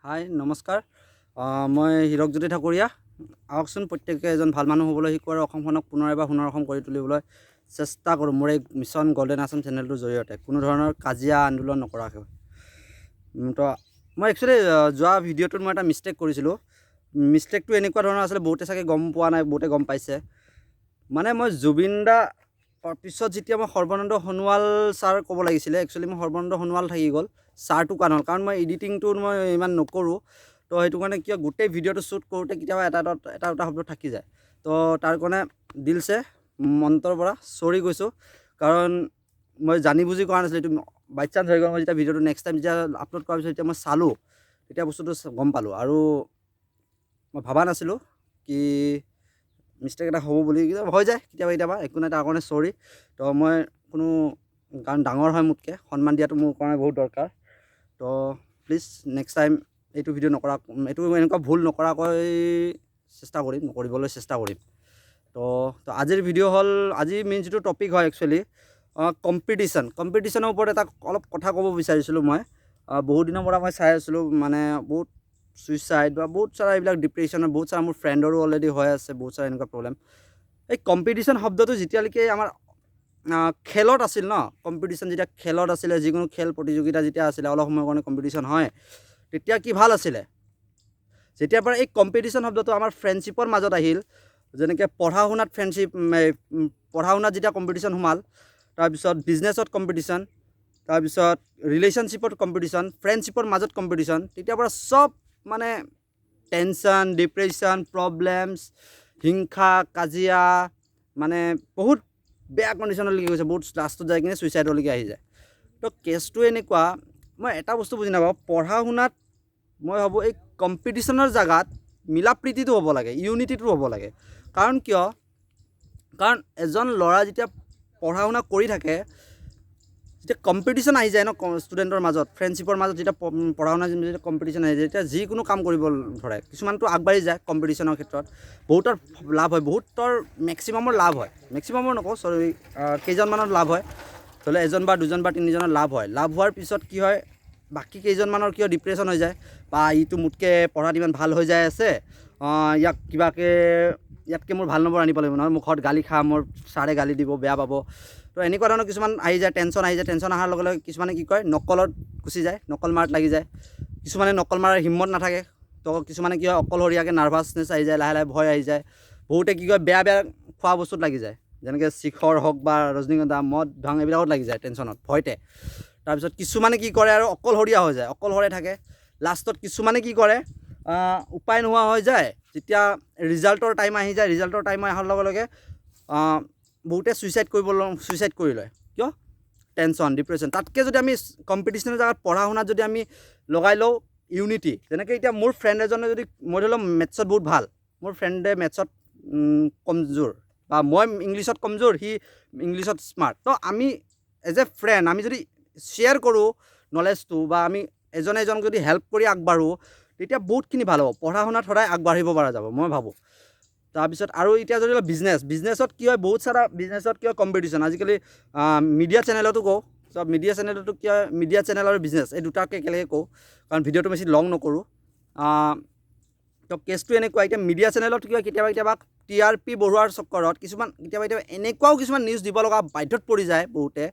হাই নমস্কাৰ মই হিৰকজ্যোতি ঠাকুৰীয়া আহকচোন প্ৰত্যেকে এজন ভাল মানুহ হ'বলৈ শিকোৱাৰ অসমখনক পুনৰ এবাৰ সোণৰ অসম কৰি তুলিবলৈ চেষ্টা কৰোঁ মোৰ এই মিছন গল্ডেন আসাম চেনেলটোৰ জৰিয়তে কোনো ধৰণৰ কাজিয়া আন্দোলন নকৰাকৈ তো মই একচুৱেলি যোৱা ভিডিঅ'টোত মই এটা মিষ্টেক কৰিছিলোঁ মিষ্টেকটো এনেকুৱা ধৰণৰ আছিলে বহুতে চাগে গম পোৱা নাই বহুতে গম পাইছে মানে মই জুবিন দা পিছত যেতিয়া মই সৰ্বানন্দ সোণোৱাল ছাৰ ক'ব লাগিছিলে একচুৱেলি মই সৰ্বানন্দ সোণোৱাল থাকি গ'ল ছাৰটো কাৰণ কাৰণ মই এডিটিংটো মই ইমান নকৰোঁ তো সেইটো কাৰণে কিয় গোটেই ভিডিঅ'টো শ্বুট কৰোঁতে কেতিয়াবা এটা শব্দ থাকি যায় তো তাৰ কাৰণে দিলছে মন্ত্ৰৰ পৰা চৰি কৈছোঁ কাৰণ মই জানি বুজি কৰা নাছিলোঁ এইটো বাই চান্স হৈ গ'ল মই যেতিয়া ভিডিঅ'টো নেক্সট টাইম যেতিয়া আপলোড কৰাৰ পিছত যেতিয়া মই চালোঁ তেতিয়া বস্তুটো গম পালোঁ আৰু মই ভবা নাছিলোঁ কি মিষ্টেক এটা হ'ব বুলি হৈ যায় কেতিয়াবা একো নাই তাৰ কাৰণে চৰি তো মই কোনো কাৰণ ডাঙৰ হয় মোতকৈ সন্মান দিয়াটো মোৰ কাৰণে বহুত দৰকাৰ তো প্লিজ নেক্সট টাইম এইটো ভিডিঅ' এইটো এনেকুৱা ভুল নকৰাকৈ নকৰিবলৈ চেষ্টা কৰিম তো আজিৰ ভিডিঅ' হ'ল আজি মেইন যিটো টপিক হয় একচুৱেলি কম্পিটিশ্যনৰ ওপৰত এটা অলপ কথা ক'ব বিচাৰিছিলোঁ মই বহুত দিনৰ পৰা মই চাই আছিলোঁ মানে বহুত ছুইচাইড বা বহুত সাৰা এইবিলাক ডিপ্ৰেশ্যনৰ বহুত সাৰা মোৰ ফ্ৰেণ্ডৰো অলৰেডি হৈ আছে বহুত সাৰা এনেকুৱা প্ৰব্লেম এই কম্পিটিশ্যন শব্দটো যেতিয়ালৈকে আমাৰ খেলত আছিল ন কম্পিটিশ্যন যেতিয়া খেলত আছিলে যিকোনো খেল প্ৰতিযোগিতা যেতিয়া আছিলে অলপ সময়ৰ কাৰণে কম্পিটিশ্যন হয় তেতিয়া কি ভাল আছিলে যেতিয়াৰ পৰা এই কম্পিটিশ্যন শব্দটো আমাৰ ফ্ৰেণ্ডশ্বিপৰ মাজত আহিল যেনেকৈ পঢ়া শুনাত যেতিয়া কম্পিটিশ্যন সোমাল তাৰপিছত বিজনেছত কম্পিটিশ্যন তাৰপিছত ৰিলেশ্যনশ্বিপত কম্পিটিশ্যন ফ্ৰেণ্ডশ্বিপৰ মাজত কম্পিটিশ্যন তেতিয়াৰ পৰা চব মানে টেনশ্যন ডিপ্ৰেশ্যন প্ৰব্লেমছ হিংসা কাজিয়া মানে বহুত বেয়া কণ্ডিশ্যনলৈকে গৈছে বহুত লাষ্টত যাই কিনে ছুইচাইডলৈকে আহি যায় তো কেছটো এনেকুৱা মই এটা বস্তু বুজি নাপাওঁ পঢ়া শুনাত মই ভাবোঁ এই কম্পিটিশ্যনৰ জেগাত মিলা প্ৰীতিটো হ'ব লাগে ইউনিটিটো হ'ব লাগে কাৰণ এজন ল'ৰা যেতিয়া পঢ়া শুনা কৰি থাকে যেতিয়া কম্পিটিশ্যন আহি যায় ন ষ্টুডেণ্টৰ মাজত ফ্ৰেণ্ডশ্বিপৰ মাজত যেতিয়া পঢ়া শুনা যেতিয়া কম্পিটিশ্যন আহি যায় তেতিয়া যিকোনো কাম কৰিব ধৰে কিছুমানটো আগবাঢ়ি যায় কম্পিটিশ্যনৰ ক্ষেত্ৰত বহুতৰ লাভ হয় বহুতৰ মেক্সিমামৰ লাভ হয় মেক্সিমামৰ নকওঁ চৰি কেইজনমানৰ লাভ হয় ধৰি লওক এজন বা দুজন বা তিনিজনৰ লাভ হয় লাভ হোৱাৰ পিছত কি হয় বাকী কেইজনমানৰ কিয় ডিপ্ৰেশ্যন হৈ যায় বা ইটো মোতকৈ পঢ়াত ইমান ভাল হৈ যায় আছে ইয়াতকৈ মোৰ ভাল নম্বৰ আনিব লাগিব নহয় মোৰ ঘৰত গালি খাম মোৰ ছাৰে গালি দিব বেয়া পাব তো এনেকুৱা ধৰণৰ কিছুমান আহি যায় টেনশ্যন অহাৰ লগে লগে কিছুমানে কি কয় নকলত গুচি যায় নকল মাৰত লাগি যায় কিছুমানে নকল মাৰাৰ হিম্মত নাথাকে তো কিছুমানে কি হয় অকলশৰীয়াকৈ নাৰ্ভাছনেছ আহি যায় লাহে লাহে ভয় আহি যায় বহুতে কি কয় বেয়া খোৱা বস্তুত লাগি যায় যেনেকৈ শিখৰ হওক বা ৰজনীগন্ধা মদ ভাং এইবিলাকত লাগি যায় টেনশ্যনত ভয়তে তাৰপিছত কিছুমানে কি কৰে আৰু অকলশৰীয়া হৈ যায় অকলশৰে থাকে লাষ্টত কিছুমানে কি কৰে উপায় নোহোৱা হৈ যায় যেতিয়া ৰিজাল্টৰ টাইম আহি যায় ৰিজাল্টৰ টাইম অহাৰ লগে লগে বহুতে ছুইচাইড কৰি লয় কিয় টেনশ্যন ডিপ্ৰেশ্যন তাতকৈ যদি আমি কম্পিটিশ্যনৰ জেগাত পঢ়া শুনাত যদি আমি লগাই লওঁ ইউনিটি যেনেকৈ এতিয়া মোৰ ফ্ৰেণ্ড এজনে যদি মই ধৰি লওক মেথছত বহুত ভাল মোৰ ফ্ৰেণ্ডে মেথছত কমজোৰ বা মই ইংলিছত কমজোৰ সি ইংলিছত স্মাৰ্ট তো আমি এজ এ ফ্ৰেণ্ড আমি যদি শ্বেয়াৰ কৰোঁ নলেজটো বা আমি এজনে এজনক যদি হেল্প কৰি আগবাঢ়োঁ তেতিয়া বহুতখিনি ভাল হ'ব পঢ়া শুনাত সদায় আগবাঢ়িব পৰা যাব মই ভাবোঁ তাৰপিছত আৰু এতিয়া যদি বিজনেছত কি হয় বহুত সাৰা বিজনেছত কি হয় কম্পিটিশ্যন আজিকালি মিডিয়া চেনেলতো কওঁ চব মিডিয়া চেনেলতো কি হয় মিডিয়া চেনেল আৰু বিজনেছ এই দুটাকে একেলগে কওঁ কাৰণ ভিডিঅ'টো বেছি লং নকৰোঁ তো কেছটো এনেকুৱা এতিয়া মিডিয়া চেনেলত কি হয় কেতিয়াবা TRP বঢ়োৱাৰ চক্কৰত কেতিয়াবা এনেকুৱাও কিছুমান নিউজ দিব লগা বাধ্যত পৰি যায় বহুতে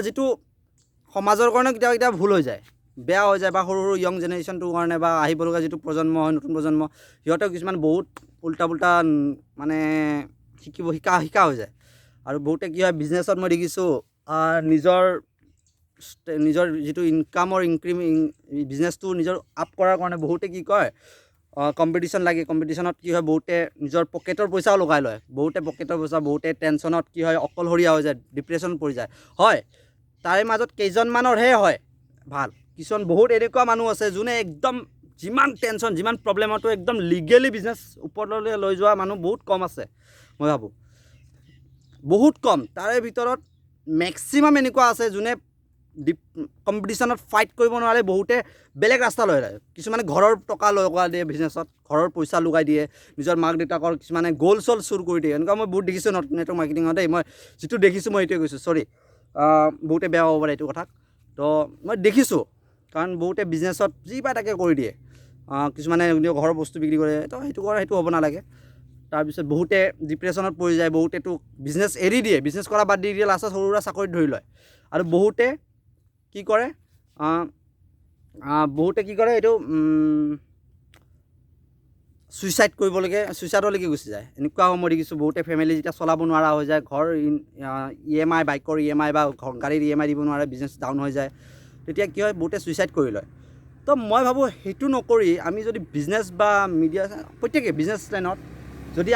যিটো সমাজৰ কাৰণে কেতিয়াবা ভুল হৈ যায় বেয়া হৈ যায় বা সৰু য়ং জেনেৰেশ্যনটোৰ কাৰণে বা আহিবলগা যিটো প্ৰজন্ম হয় নতুন প্ৰজন্ম সিহঁতেও কিছুমান বহুত উল্টা মানে শিকা হৈ যায় আৰু বহুতে কি হয় বিজনেছত মই দেখিছোঁ নিজৰ যিটো ইনকামৰ বিজনেছটো নিজৰ আপ কৰাৰ কাৰণে বহুতে কি কয় কম্পিটিশ্যন লাগে কম্পিটিশ্যনত কি হয় বহুতে নিজৰ পকেটৰ পইচাও লগাই লয় বহুতে টেনশ্যনত কি হয় অকলশৰীয়া হৈ যায় ডিপ্ৰেশ্যন পৰি যায় হয় তাৰে মাজত কেইজনমানৰহে হয় ভাল কিছুমান বহুত এনেকুৱা মানুহ আছে যোনে একদম যিমান টেনশ্যন যিমান প্ৰব্লেমতো একদম লিগেলি বিজনেছ ওপৰলৈ লৈ যোৱা মানুহ বহুত কম আছে মই ভাবোঁ বহুত কম তাৰে ভিতৰত মেক্সিমাম এনেকুৱা আছে যোনে কম্পিটিশ্যনত ফাইট কৰিব নোৱাৰে বহুতে বেলেগ ৰাস্তা লৈ লয় কিছুমানে ঘৰৰ টকা লগাই দিয়ে বিজনেছত ঘৰৰ পইচা লগাই দিয়ে নিজৰ মাক দেউতাকৰ কিছুমানে গ'ল চল চুৰ কৰি দিয়ে এনেকুৱা মই বহুত দেখিছোঁ নেটৱৰ্ক মাৰ্কেটিঙত দেই মই যিটো দেখিছোঁ মই এইটোৱে কৈছোঁ চৰি বহুতে বেয়া হ'ব পাৰে এইটো কথাক তো মই দেখিছোঁ কাৰণ বহুতে বিজনেছত যি পায় তাকে কৰি দিয়ে কিছুমানে নিজৰ ঘৰৰ বস্তু বিক্ৰী কৰে তো সেইটো হ'ব নালাগে তাৰপিছত বহুতে ডিপ্ৰেশ্যনত পৰি যায় বহুতেতো বিজনেছ এৰি দিয়ে বিজনেছ কৰা বাদ দি দিয়ে লাষ্টত সৰু সুৰা চাকৰিত ধৰি লয় আৰু বহুতে কি কৰে এইটো ছুইচাইডলৈকে গুচি যায় এনেকুৱা মই দেখিছোঁ বহুতে ফেমিলি যেতিয়া চলাব নোৱাৰা হৈ যায় ঘৰ EMI বাইকৰ EMI বা গাড়ীৰ EMI দিব নোৱাৰে বিজনেছ ডাউন হৈ যায় তেতিয়া কি হয় বহুতে ছুইচাইড কৰি লয় তো মই ভাবোঁ সেইটো নকৰি আমি যদি বিজনেছ বা মিডিয়া প্ৰত্যেকে বিজনেছ লাইনত যদি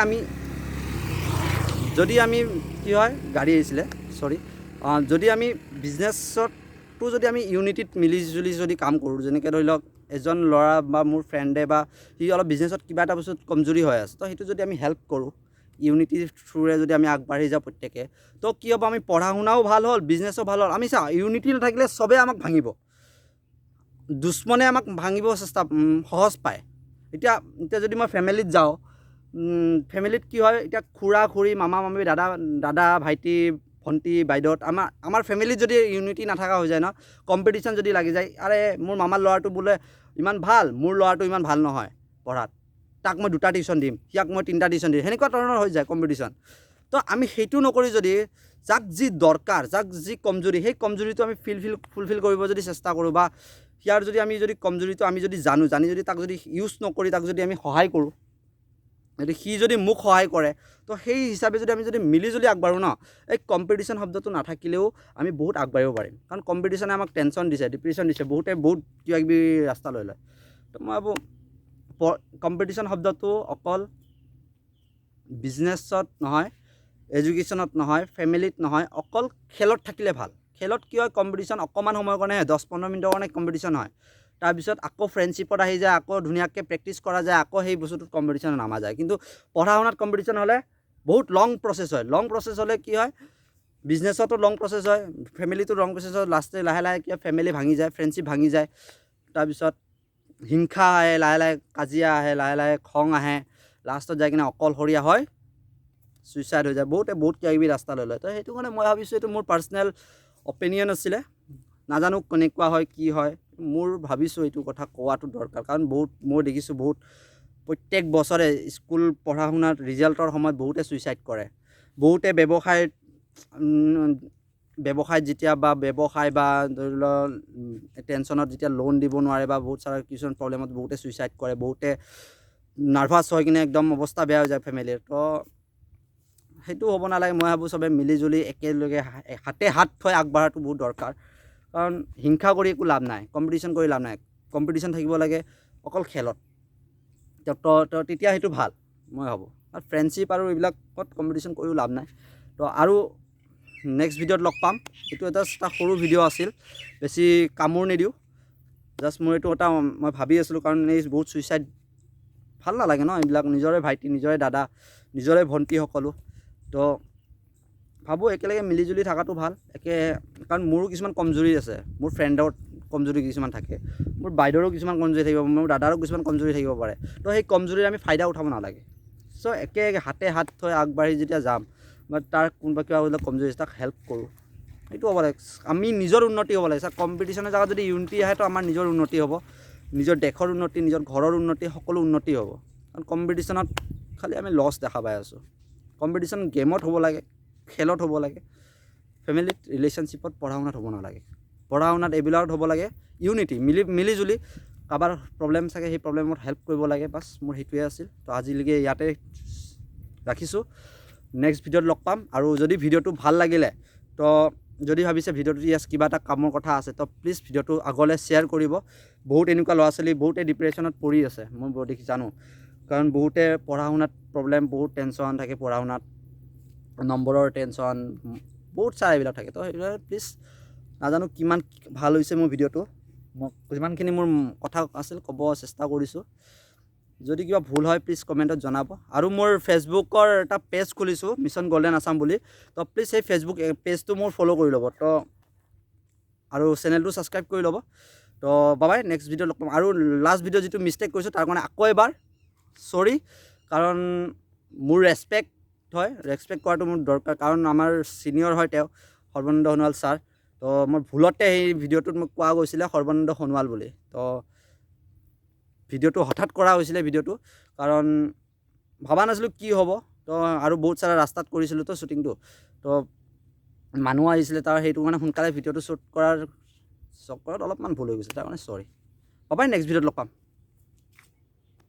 আমি কি হয় গাড়ী আহিছিলে যদি আমি বিজনেছতো যদি আমি ইউনিটিত মিলিজুলি যদি কাম কৰোঁ যেনেকৈ ধৰি লওক এজন ল'ৰা বা মোৰ ফ্ৰেণ্ডে বা সি অলপ বিজনেছত কিবা এটা বস্তুত কমজুৰি হৈ আছে তো সেইটো যদি আমি হেল্প কৰোঁ ইউনিটিৰ থ্ৰুৰে যদি আমি আগবাঢ়ি যাওঁ প্ৰত্যেকে তো কি হ'ব আমি পঢ়া শুনাও ভাল হ'ল বিজনেছো ভাল হ'ল আমি চাওঁ ইউনিটি নাথাকিলে চবেই আমাক ভাঙিব দুশ্মনে আমাক ভাঙিব সহজ পায় এতিয়া যদি মই ফেমিলিত যাওঁ ফেমিলিত কি হয় এতিয়া খুৰা খুৰী মামা মামী দাদা ভাইটি ভণ্টি বাইদেউত আমাৰ ফেমিলিত যদি ইউনিটি নাথাকা হৈ যায় ন কম্পিটিশ্যন যদি লাগি যায় আৰে মোৰ মামাৰ ল'ৰাটো বোলে ইমান ভাল মোৰ ল'ৰাটো ইমান ভাল নহয় পঢ়াত তাক মই 2টা টিউশ্যন দিম সিয়াক মই 3টা টিউশ্যন দিম সেনেকুৱা ধৰণৰ হৈ যায় কম্পিটিশ্যন তো আমি সেইটো নকৰি যদি যাক যি দৰকাৰ যাক যি কমজুৰি সেই কমজুৰিটো আমি ফুলফিল কৰিব যদি চেষ্টা কৰোঁ বা সিয়াৰ যদি আমি যদি কমজুৰিটো আমি যদি জানি যদি তাক যদি ইউজ নকৰি তাক যদি আমি সহায় কৰোঁ যদি সি যদি মোক সহায় কৰে তো সেই হিচাপে যদি আমি যদি মিলিজুলি আগবাঢ়োঁ ন এই কম্পিটিশ্যন শব্দটো নাথাকিলেও আমি বহুত আগবাঢ়িব পাৰিম কাৰণ কম্পিটিশ্যনে আমাক টেনশ্যন দিছে ডিপ্ৰেশ্যন দিছে বহুতে বহুত কিবাকিবি ৰাস্তা লৈ লয় তো মই ভাবোঁ কম্পিটিশ্যন শব্দটো অকল বিজনেছত নহয় এডুকেশ্যনত নহয় ফেমিলিত নহয় অকল খেলত থাকিলে ভাল খেলত কি হয় কম্পিটিশ্যন অকণমান সময়ৰ কাৰণে 10-15 মিনিটৰ কাৰণে কম্পিটিশ্যন হয় তাৰপিছত আকৌ ফ্ৰেণ্ডশ্বিপত আহি যায় আকৌ ধুনীয়াকৈ প্ৰেক্টিছ কৰা যায় আকৌ সেই বস্তুটোত কম্পিটিশ্যন নামা যায় কিন্তু পঢ়া শুনাত কম্পিটিশ্যন হ'লে বহুত লং প্ৰচেছ হ'লে কি হয় বিজনেছতো লং প্ৰচেছ হয় ফেমিলিটো লং প্ৰচেছ হয় লাহে লাহে কি হয় ফেমিলি ভাঙি যায় ফ্ৰেণ্ডশ্বিপ ভাঙি যায় তাৰপিছত হিংসা আহে লাহে কাজিয়া আহে লাহে খং আহে লাষ্টত যাই কিনে অকলশৰীয়া হয় ছুইচাইড হৈ যায় বহুতে বহুত কিবাকিবি ৰাস্তা লৈ লয় তো সেইটো কাৰণে মই ভাবিছোঁ এইটো মোৰ পাৰ্চনেল অপিনিয়ন আছিলে নাজানো কেনেকুৱা হয় কি হয় মোৰ ভাবিছোঁ এইটো কথা কোৱাটো দৰকাৰ কাৰণ মই দেখিছোঁ বহুত প্ৰত্যেক বছৰে স্কুল পঢ়া শুনাত ৰিজাল্টৰ সময়ত বহুতে ছুইচাইড কৰে বহুতে ব্যৱসায়ত যেতিয়া বা ব্যৱসায় বা ধৰি লওক টেনশ্যনত যেতিয়া লোন দিব নোৱাৰে বা বহুত সাৰা কিছুমান প্ৰব্লেমত বহুতে ছুইচাইড কৰে বহুতে নাৰ্ভাছ হৈ কিনে একদম অৱস্থা বেয়া হৈ যায় ফেমিলিৰ তো সেইটো হ'ব নালাগে মই ভাবোঁ চবে মিলিজুলি একেলগে হাতে হাত থৈ আগবাঢ়াটো বহুত দৰকাৰ কাৰণ হিংসা কৰি একো লাভ নাই কম্পিটিশ্যন কৰি লাভ নাই কম্পিটিশ্যন থাকিব লাগে অকল খেলত তো তেতিয়া সেইটো ভাল মই ভাবোঁ আৰু ফ্ৰেণ্ডশ্বিপ আৰু এইবিলাকত কম্পিটিশ্যন কৰিও লাভ নাই তো আৰু নেক্সট ভিডিঅ'ত লগ পাম এইটো এটা সৰু ভিডিঅ' আছিল বেছি কামোৰ নিদিওঁ জাষ্ট মোৰ এইটো এটা মই ভাবি আছিলোঁ কাৰণ এই বহুত ছুইচাইড ভাল নালাগে ন এইবিলাক নিজৰে ভাইটি নিজৰে দাদা নিজৰে ভণ্টি সকলো তো ভাবোঁ একেলগে মিলিজুলি থকাটো ভাল কাৰণ মোৰো কিছুমান কমজুৰি আছে মোৰ ফ্ৰেণ্ডৰ কমজুৰি কিছুমান থাকে মোৰ বাইদেউৰো কিছুমান কমজুৰি থাকিব মোৰ দাদাৰো কিছুমান কমজুৰি থাকিব পাৰে তো সেই কমজুৰিৰ আমি ফাইদা উঠাব নালাগে চ' একে হাতে হাত থৈ আগবাঢ়ি যেতিয়া যাম বা তাৰ কোনোবা কিবা বোলে কমজুৰি আছে তাক হেল্প কৰোঁ সেইটো হ'ব লাগে আমি নিজৰ উন্নতি হ'ব লাগে কম্পিটিশ্যনৰ জেগাত যদি ইউনিটি আহে তো আমাৰ নিজৰ উন্নতি হ'ব নিজৰ দেশৰ উন্নতি নিজৰ ঘৰৰ উন্নতি সকলো উন্নতি হ'ব কাৰণ কম্পিটিশ্যনত খালি আমি লছ দেখা পাই আছোঁ কম্পিটিশ্যন গেমত হ'ব লাগে খেলত হ'ব লাগে ফেমিলিত ৰিলেশ্যনশ্বিপত পঢ়া শুনাত হ'ব নালাগে পঢ়া শুনাত এইবিলাকত হ'ব লাগে ইউনিটি মিলিজুলি কাৰোবাৰ প্ৰব্লেম থাকে সেই প্ৰব্লেমত হেল্প কৰিব লাগে বাছ মোৰ সেইটোৱে আছিল তো আজিলৈকে ইয়াতে ৰাখিছোঁ নেক্সট ভিডিঅ'ত লগ পাম আৰু যদি ভিডিঅ'টো ভাল লাগিলে তো যদি ভাবিছে ভিডিঅ'টো ইয়াত কিবা এটা কামৰ কথা আছে তো প্লিজ ভিডিঅ'টো আগলৈ শ্বেয়াৰ কৰিব বহুত এনেকুৱা ল'ৰা ছোৱালী বহুতে ডিপ্ৰেশ্যনত পৰি আছে মই বহুত দেখি জানো কাৰণ বহুতে পঢ়া শুনাত প্ৰব্লেম বহুত টেনশ্যন থাকে পঢ়া শুনাত নম্বৰৰ টেনশ্যন বহুত চাই এইবিলাক থাকে তো সেইবিলাক প্লিজ নাজানো কিমান ভাল হৈছে মোৰ ভিডিঅ'টো মই যিমানখিনি মোৰ কথা আছিল ক'ব চেষ্টা কৰিছোঁ যদি কিবা ভুল হয় প্লিজ কমেণ্টত জনাব আৰু মোৰ ফেচবুকৰ এটা পেজ খুলিছোঁ মিছন গল্ডেন আছাম বুলি তো প্লিজ সেই ফেচবুক পেজটো মোৰ ফ'ল' কৰি ল'ব তো আৰু চেনেলটো ছাবস্ক্ৰাইব কৰি ল'ব তো বাবাই নেক্সট ভিডিঅ' লগ পাম আৰু লাষ্ট ভিডিঅ' যিটো মিষ্টেক কৰিছোঁ তাৰ কাৰণে আকৌ এবাৰ চৰি কাৰণ মোৰ ৰেচপেক্ট কৰাটো মোৰ দৰকাৰ কাৰণ আমাৰ ছিনিয়ৰ হয় তেওঁ সৰ্বানন্দ সোণোৱাল ছাৰ তো মোৰ ভুলতে সেই ভিডিঅ'টোত মোক কোৱা গৈছিলে সৰ্বানন্দ সোণোৱাল বুলি। তো ভিডিঅ'টো হঠাৎ কৰা হৈছিলে ভিডিঅ'টো, কাৰণ ভবা নাছিলোঁ কি হ'ব। তো আৰু বহুত সাৰা ৰাস্তাত কৰিছিলোঁ তো শ্বুটিংটো, তো মানুহ আহিছিলে তাৰ সেইটো কাৰণে সোনকালে ভিডিঅ'টো শ্বুট কৰাৰ চক্কৰত অলপমান ভুল হৈ গৈছে, তাৰ কাৰণে চৰি। পাবাই নেক্সট ভিডিঅ'ত লগ পাম।